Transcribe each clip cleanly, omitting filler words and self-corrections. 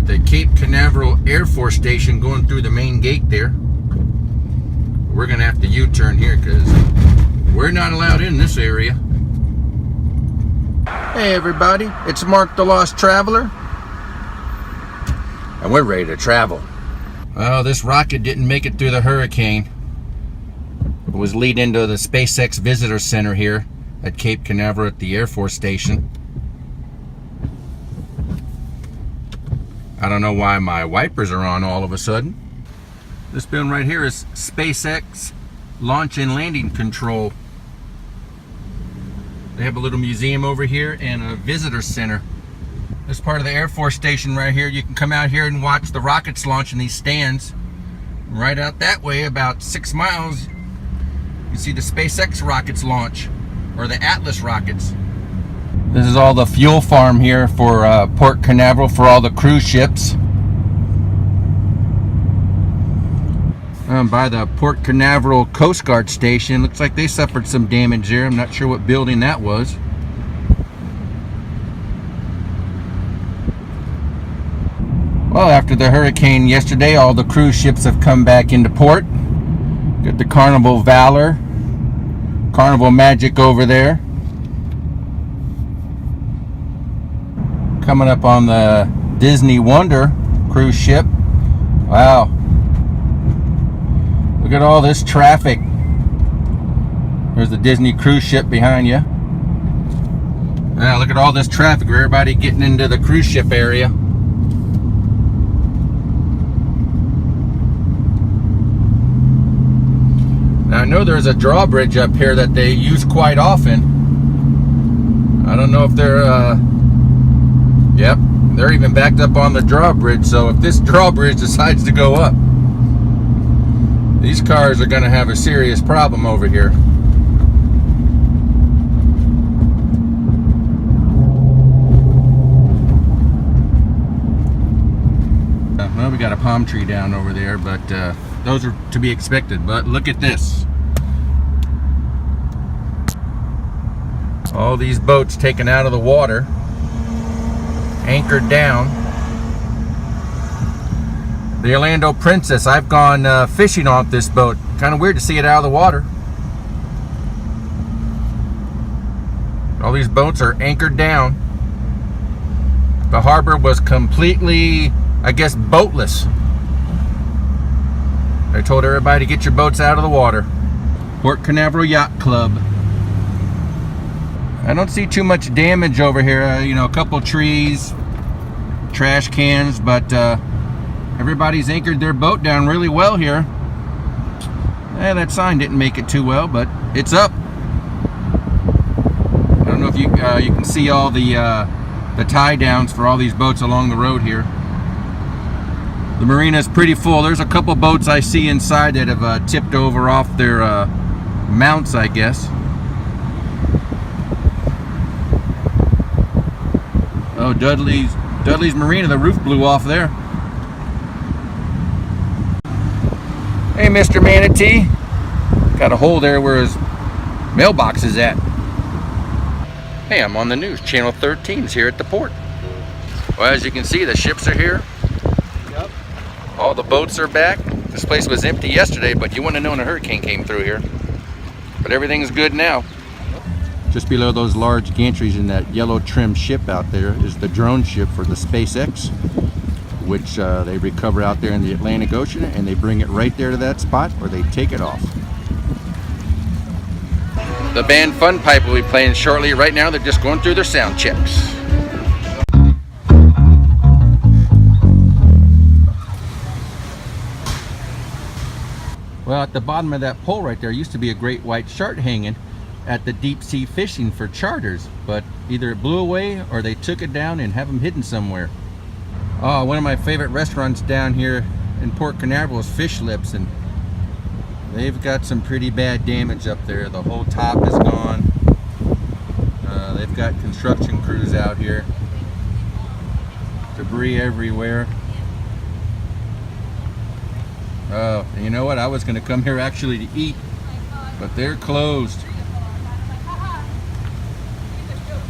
at the Cape Canaveral Air Force Station going through the main gate there. We're going to have to U-turn here because we're not allowed in this area. Hey everybody, it's Mark the Lost Traveler. And we're ready to travel. Well, this rocket didn't make it through the hurricane. It was leading into the SpaceX Visitor Center here at Cape Canaveral at the Air Force Station. I don't know why my wipers are on all of a sudden. This building right here is SpaceX Launch and Landing Control. They have a little museum over here and a visitor center. This part of the Air Force Station right here, you can come out here and watch the rockets launch in these stands. Right out that way, about 6 miles, you see the SpaceX rockets launch, or the Atlas rockets. This is all the fuel farm here for Port Canaveral for all the cruise ships. By the Port Canaveral Coast Guard Station, looks like they suffered some damage there. I'm not sure what building that was. Well, after the hurricane yesterday, all the cruise ships have come back into port. Got the Carnival Valor, Carnival Magic over there. Coming up on the Disney Wonder cruise ship. Wow. Look at all this traffic. There's the Disney cruise ship behind you. Now look at all this traffic. Everybody getting into the cruise ship area. Now I know there's a drawbridge up here that they use quite often. I don't know if they're yep, they're even backed up on the drawbridge, so if this drawbridge decides to go up, these cars are going to have a serious problem over here. Well, we got a palm tree down over there, but those are to be expected. But look at this. All these boats taken out of the water, anchored down. The Orlando Princess, I've gone fishing off this boat. Kind of weird to see it out of the water. All these boats are anchored down. The harbor was completely, I guess, boatless. They told everybody to get your boats out of the water. Port Canaveral Yacht Club. I don't see too much damage over here. You know, a couple trees, trash cans, but everybody's anchored their boat down really well here. That sign didn't make it too well, but it's up. I don't know if you you can see all the tie downs for all these boats along the road here. The marina is pretty full. There's a couple boats I see inside that have tipped over off their mounts, I guess. Oh, Dudley's Marina, the roof blew off there. Hey, Mr. Manatee. Got a hole there where his mailbox is at. Hey, I'm on the news. Channel 13 is here at the port. Well, as you can see, the ships are here. Yep. All the boats are back. This place was empty yesterday, but you wouldn't have known a hurricane came through here. But everything's good now. Just below those large gantries in that yellow trim ship out there is the drone ship for the SpaceX, which they recover out there in the Atlantic Ocean, and they bring it right there to that spot where they take it off. The band Fun Pipe will be playing shortly. Right now they're just going through their sound checks. Well, at the bottom of that pole right there used to be a great white shark hanging at the deep sea fishing for charters, but either it blew away or they took it down and have them hidden somewhere. Oh, one of my favorite restaurants down here in Port Canaveral is Fish Lips, and they've got some pretty bad damage up there. The whole top is gone. They've got construction crews out here. Debris everywhere. Oh, and you know what? I was going to come here actually to eat, but they're closed.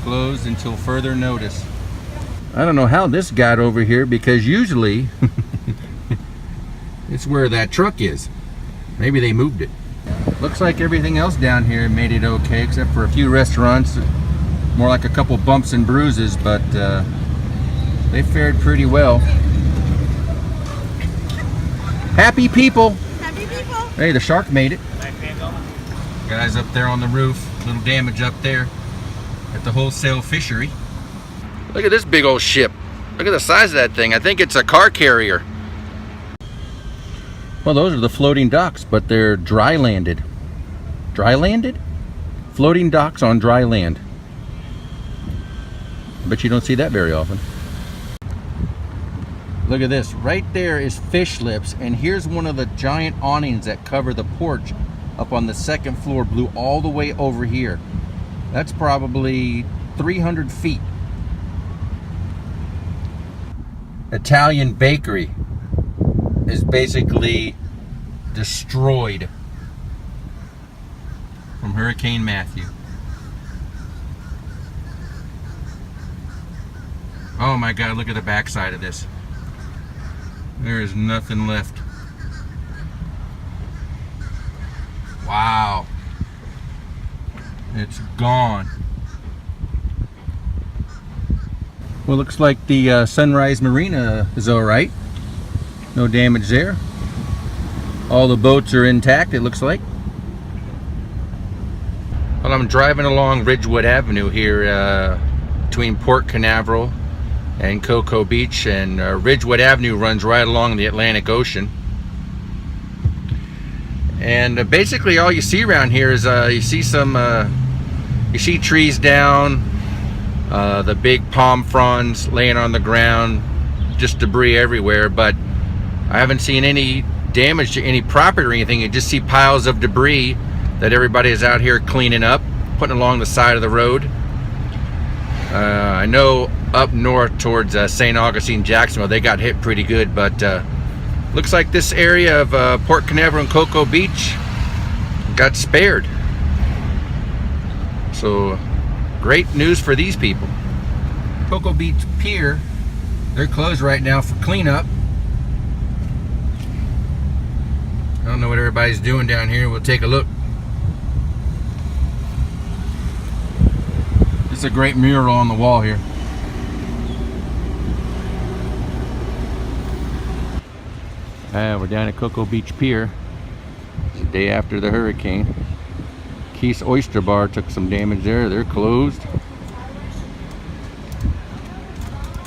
Closed until further notice. I don't know how this got over here, because usually it's where that truck is. Maybe they moved it. Looks like everything else down here made it okay, except for a few restaurants. More like a couple bumps and bruises, but they fared pretty well. Happy people! Happy people! Hey, the shark made it. Guys up there on the roof, little damage up there at the wholesale fishery. Look at this big old ship. Look at the size of that thing. I think it's a car carrier. Well, those are the floating docks, but they're dry landed. Dry landed? Floating docks on dry land. But you don't see that very often. Look at this. Right there is fish lips, and here's one of the giant awnings that cover the porch up on the second floor, blew all the way over here. That's probably 300 feet. Italian bakery is basically destroyed from Hurricane Matthew. Oh my God, look at the backside of this. There is nothing left. Wow. It's gone. Well, looks like the Sunrise Marina is all right. No damage there. All the boats are intact, it looks like. Well, I'm driving along Ridgewood Avenue here between Port Canaveral and Cocoa Beach, and Ridgewood Avenue runs right along the Atlantic Ocean. And basically all you see around here is you see trees down, the big palm fronds laying on the ground, just debris everywhere, but I haven't seen any damage to any property or anything. You just see piles of debris that everybody is out here cleaning up, putting along the side of the road. I know up north towards St. Augustine, Jacksonville, they got hit pretty good, but looks like this area of Port Canaveral and Cocoa Beach got spared. So great news for these people. Cocoa Beach Pier, they're closed right now for cleanup. I don't know what everybody's doing down here. We'll take a look. This is a great mural on the wall here. We're down at Cocoa Beach Pier. It's the day after the hurricane. Keith's Oyster Bar took some damage there. They're closed.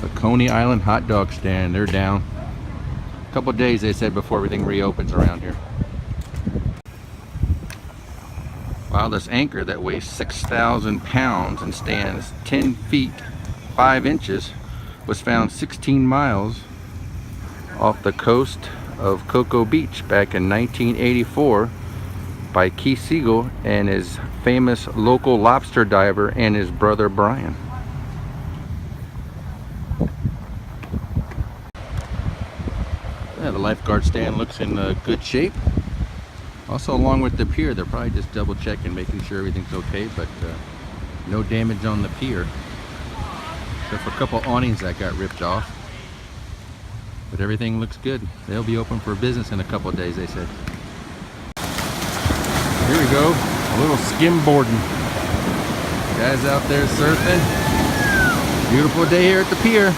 The Coney Island hot dog stand, they're down. A couple of days, they said, before everything reopens around here. Wow, this anchor that weighs 6,000 pounds and stands 10 feet 5 inches was found 16 miles off the coast of Cocoa Beach back in 1984 by Keith Siegel and his famous local lobster diver and his brother Brian. Yeah, the lifeguard stand looks in good shape. Also, along with the pier, they're probably just double checking, making sure everything's okay, but no damage on the pier except for a couple awnings that got ripped off. But everything looks good. They'll be open for business in a couple of days, they said. Here we go, a little skimboarding. Guys out there surfing. Beautiful day here at the pier.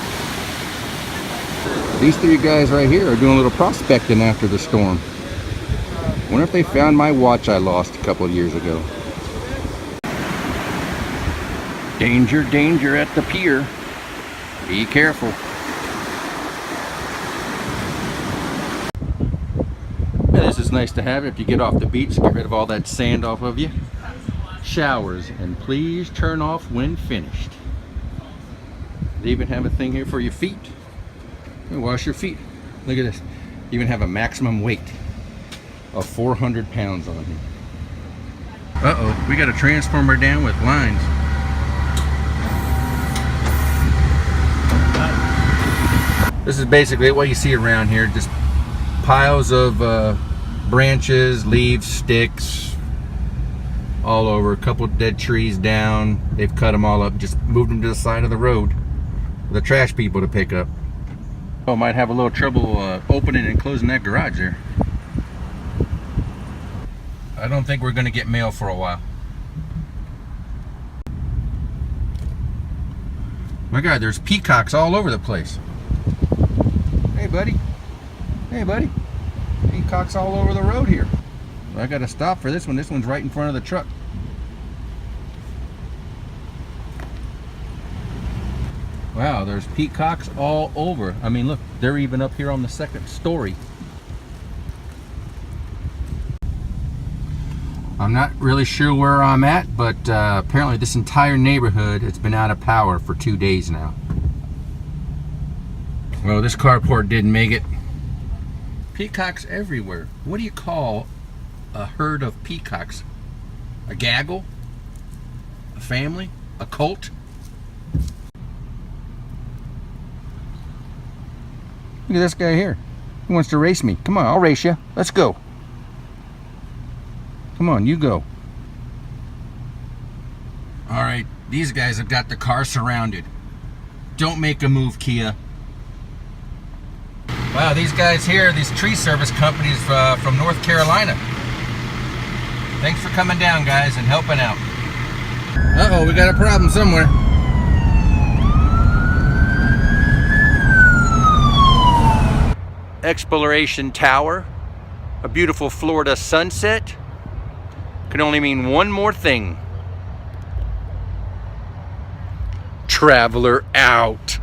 These three guys right here are doing a little prospecting after the storm. Wonder if they found my watch I lost a couple of years ago. Danger, danger at the pier. Be careful. This is nice to have if you get off the beach, get rid of all that sand off of you. Showers, and please turn off when finished. They even have a thing here for your feet. You wash your feet. Look at this. You even have a maximum weight of 400 pounds on here. Uh-oh, we got a transformer down with lines. This is basically what you see around here, just piles of branches, leaves, sticks, all over. A couple dead trees down. They've cut them all up, just moved them to the side of the road. the trash people to pick up. Oh, might have a little trouble opening and closing that garage there. I don't think we're gonna get mail for a while. My God, there's peacocks all over the place. Hey, buddy. Hey, buddy. Peacocks all over the road here. I gotta stop for this one. This one's right in front of the truck. Wow, there's peacocks all over. I mean, look, they're even up here on the second story. I'm not really sure where I'm at, but apparently this entire neighborhood has been out of power for 2 days now. Well, this carport didn't make it. Peacocks everywhere. What do you call a herd of peacocks? A gaggle? A family? A cult? Look at this guy here. He wants to race me. Come on, I'll race you. Let's go. Come on, you go. All right, these guys have got the car surrounded. Don't make a move, Kia. Wow, these guys here, these tree service companies from North Carolina. Thanks for coming down, guys, and helping out. Uh-oh, we got a problem somewhere. Exploration Tower, a beautiful Florida sunset, can only mean one more thing. Traveler out.